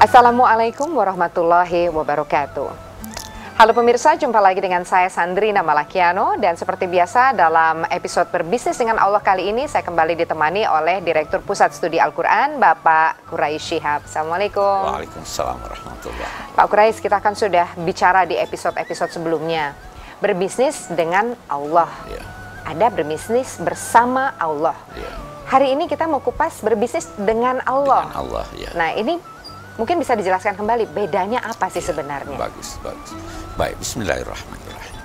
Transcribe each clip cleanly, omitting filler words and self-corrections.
Assalamualaikum warahmatullahi wabarakatuh. Halo pemirsa, jumpa lagi dengan saya Sandrina Malakiano, dan seperti biasa dalam episode Berbisnis dengan Allah kali ini saya kembali ditemani oleh Direktur Pusat Studi Al-Quran, Bapak Quraish Shihab. Assalamualaikum. Waalaikumsalam warahmatullahi. Pak Quraish, kita kan sudah bicara di episode-episode sebelumnya, berbisnis dengan Allah. Ya. Ada berbisnis bersama Allah. Ya. Hari ini kita mau kupas berbisnis dengan Allah. Dengan Allah, ya. Nah, ini mungkin bisa dijelaskan kembali bedanya apa sih sebenarnya? Bagus. Baik, bismillahirrahmanirrahim.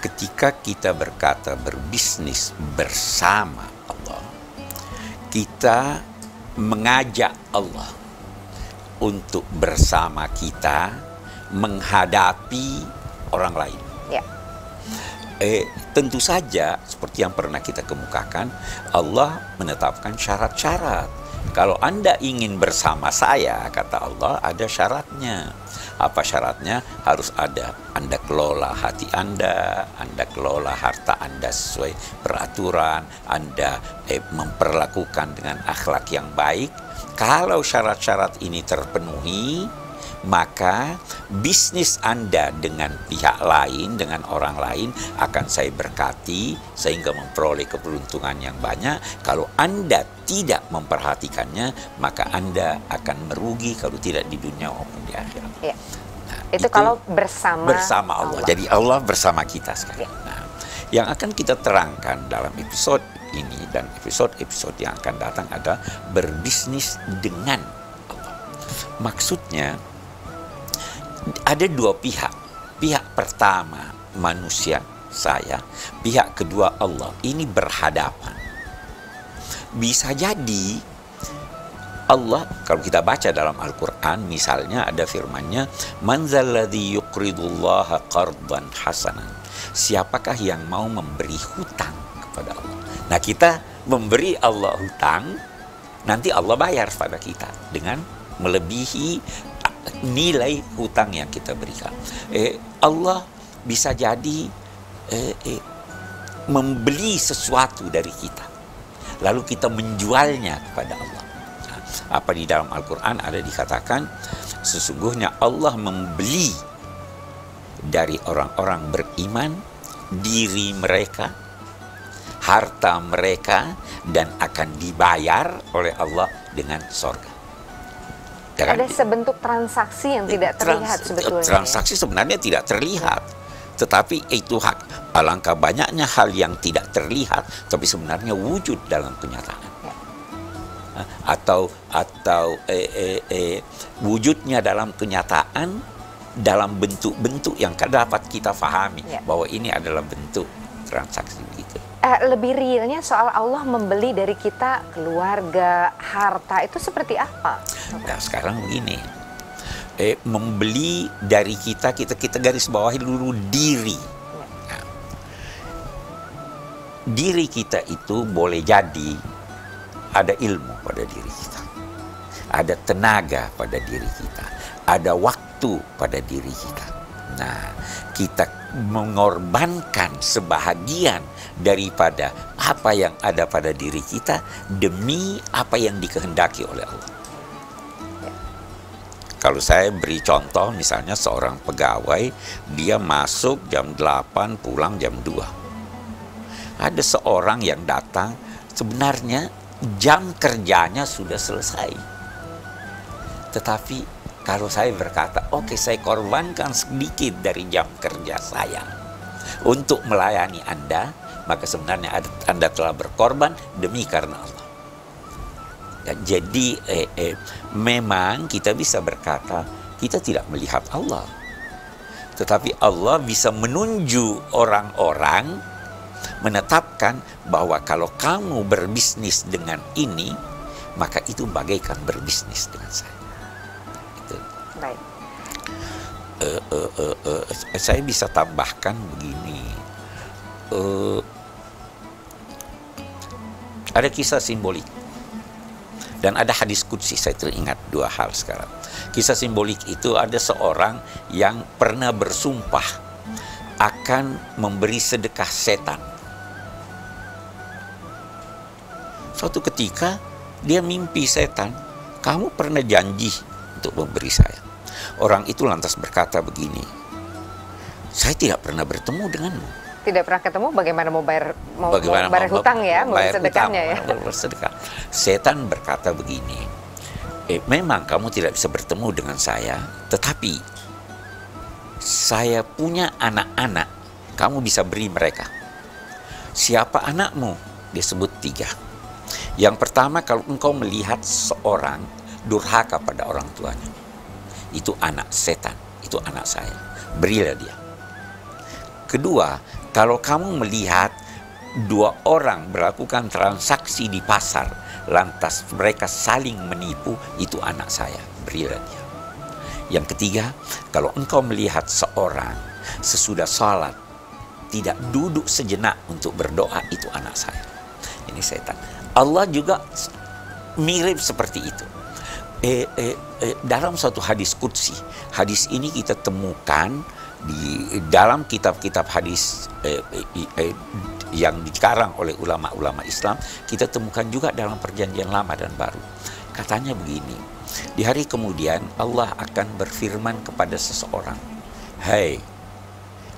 Ketika kita berkata berbisnis bersama Allah, kita mengajak Allah untuk bersama kita menghadapi orang lain. Ya. Tentu saja seperti yang pernah kita kemukakan, Allah menetapkan syarat-syarat. Kalau Anda ingin bersama saya, kata Allah, ada syaratnya. Apa syaratnya? Harus ada Anda kelola hati Anda kelola harta Anda sesuai peraturan, Anda memperlakukan dengan akhlak yang baik. Kalau syarat-syarat ini terpenuhi, maka bisnis Anda dengan pihak lain, dengan orang lain akan saya berkati sehingga memperoleh keberuntungan yang banyak. Kalau Anda tidak memperhatikannya, maka Anda akan merugi kalau tidak di dunia maupun di akhirat. Ya. Nah, itu kalau bersama Allah. Jadi Allah bersama kita sekarang. Ya. Nah, yang akan kita terangkan dalam episode ini dan episode-episode yang akan datang adalah berbisnis dengan Allah. Maksudnya ada dua pihak. Pihak pertama manusia, saya. Pihak kedua Allah. Ini berhadapan. Bisa jadi Allah, kalau kita baca dalam Al-Quran, misalnya ada firman-Nya, "Man zalladzi yuqridullaha qardan hasanan." Siapakah yang mau memberi hutang kepada Allah? Nah, kita memberi Allah hutang, nanti Allah bayar pada kita dengan melebihi nilai hutang yang kita berikan. Allah bisa jadi membeli sesuatu dari kita, lalu kita menjualnya kepada Allah. Nah, apa di dalam Al-Quran ada dikatakan, sesungguhnya Allah membeli dari orang-orang beriman diri mereka, harta mereka, dan akan dibayar oleh Allah dengan sorga. Ada sebentuk transaksi yang tidak terlihat sebetulnya. Transaksi sebenarnya tidak terlihat, tetapi itu hak. Alangkah banyaknya hal yang tidak terlihat, tapi sebenarnya wujud dalam kenyataan. Ya. Atau wujudnya dalam kenyataan dalam bentuk-bentuk yang dapat kita pahami, ya, bahwa ini adalah bentuk transaksi gitu. Lebih realnya soal Allah membeli dari kita keluarga, harta, itu seperti apa? Nah, sekarang begini, membeli dari kita garis bawahi dulu diri. Nah, diri kita itu boleh jadi ada ilmu pada diri kita, ada tenaga pada diri kita, ada waktu pada diri kita. Nah, kita mengorbankan sebahagian daripada apa yang ada pada diri kita demi apa yang dikehendaki oleh Allah. Kalau saya beri contoh, misalnya seorang pegawai, dia masuk jam 8, pulang jam 2. Ada seorang yang datang, sebenarnya jam kerjanya sudah selesai. Tetapi kalau saya berkata, oke, saya korbankan sedikit dari jam kerja saya untuk melayani Anda, maka sebenarnya Anda telah berkorban demi karena Allah. Jadi memang kita bisa berkata kita tidak melihat Allah, tetapi Allah bisa menunjuk orang-orang, menetapkan bahwa kalau kamu berbisnis dengan ini, maka itu bagaikan berbisnis dengan saya. Itu. Baik. Saya bisa tambahkan begini, ada kisah simbolik dan ada hadis qudsi. Saya teringat dua hal sekarang. Kisah simbolik itu ada seorang yang pernah bersumpah akan memberi sedekah setan. Suatu ketika dia mimpi setan, kamu pernah janji untuk memberi saya. Orang itu lantas berkata begini, saya tidak pernah bertemu denganmu. Tidak pernah ketemu, bagaimana mau bayar hutang ya, mau sedekahnya ya. Bersedekah. Setan berkata begini, memang kamu tidak bisa bertemu dengan saya, tetapi saya punya anak-anak, kamu bisa beri mereka. Siapa anakmu? Dia sebut 3. Yang pertama, kalau engkau melihat seorang durhaka pada orang tuanya, itu anak setan, itu anak saya, berilah dia. Kedua, kalau kamu melihat 2 orang melakukan transaksi di pasar, lantas mereka saling menipu, itu anak saya, berilah dia. Yang ketiga, kalau engkau melihat seorang sesudah sholat tidak duduk sejenak untuk berdoa, itu anak saya. Ini setan. Allah juga mirip seperti itu. Dalam suatu hadis qudsi, hadis ini kita temukan di dalam kitab-kitab hadis yang dikarang oleh ulama-ulama Islam, kita temukan juga dalam Perjanjian Lama dan Baru. Katanya begini, di hari kemudian Allah akan berfirman kepada seseorang, "Hei,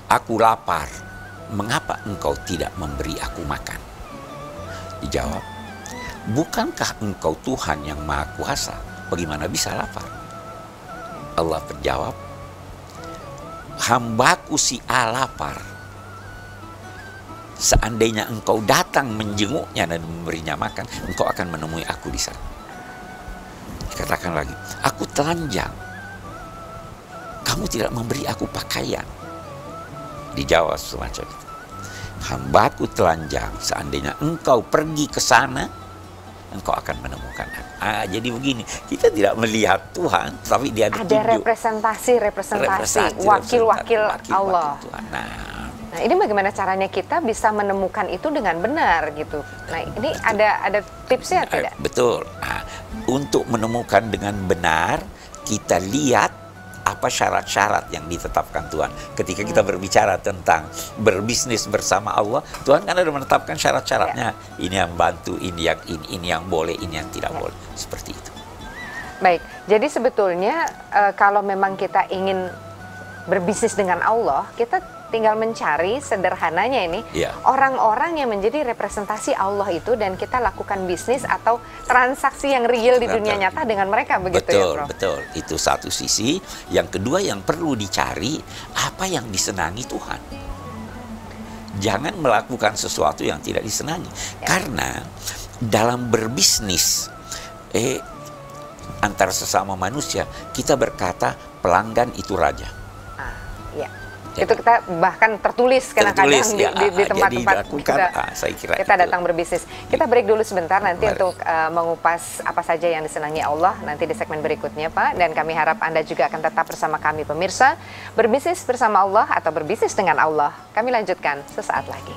aku lapar, mengapa engkau tidak memberi aku makan?" Dijawab, "Bukankah engkau Tuhan yang Maha Kuasa? Bagaimana bisa lapar?" Allah berjawab, "Hambaku si A lapar. Seandainya engkau datang menjenguknya dan memberinya makan, engkau akan menemui aku di sana." Dikatakan lagi, "Aku telanjang, kamu tidak memberi aku pakaian." Dijawab semacam itu, "Hambaku telanjang, seandainya engkau pergi ke sana, engkau akan menemukan aku." Jadi begini, kita tidak melihat Tuhan, tapi dia ada representasi wakil-wakil Allah. Nah, ini bagaimana caranya kita bisa menemukan itu dengan benar gitu. Nah, ini ada tipsnya tidak? Betul. Nah, untuk menemukan dengan benar, kita lihat apa syarat-syarat yang ditetapkan Tuhan. Ketika kita berbicara tentang berbisnis bersama Allah, Tuhan kan ada menetapkan syarat-syaratnya. Ini yang bantu, ini yang boleh, ini yang tidak boleh. Seperti itu. Baik, jadi sebetulnya kalau memang kita ingin berbisnis dengan Allah, kita tinggal mencari sederhananya ini orang-orang yang menjadi representasi Allah itu, dan kita lakukan bisnis atau transaksi yang real di dunia nyata dengan mereka, begitu ya, Prof? Betul. Itu satu sisi. Yang kedua yang perlu dicari, apa yang disenangi Tuhan. Jangan melakukan sesuatu yang tidak disenangi. Karena dalam berbisnis antar sesama manusia, kita berkata pelanggan itu raja. Itu kita bahkan tertulis kadang-kadang di tempat-tempat kita datang berbisnis. Kita break dulu sebentar nanti untuk mengupas apa saja yang disenangi Allah nanti di segmen berikutnya, Pak. Dan kami harap Anda juga akan tetap bersama kami pemirsa, berbisnis bersama Allah atau berbisnis dengan Allah. Kami lanjutkan sesaat lagi.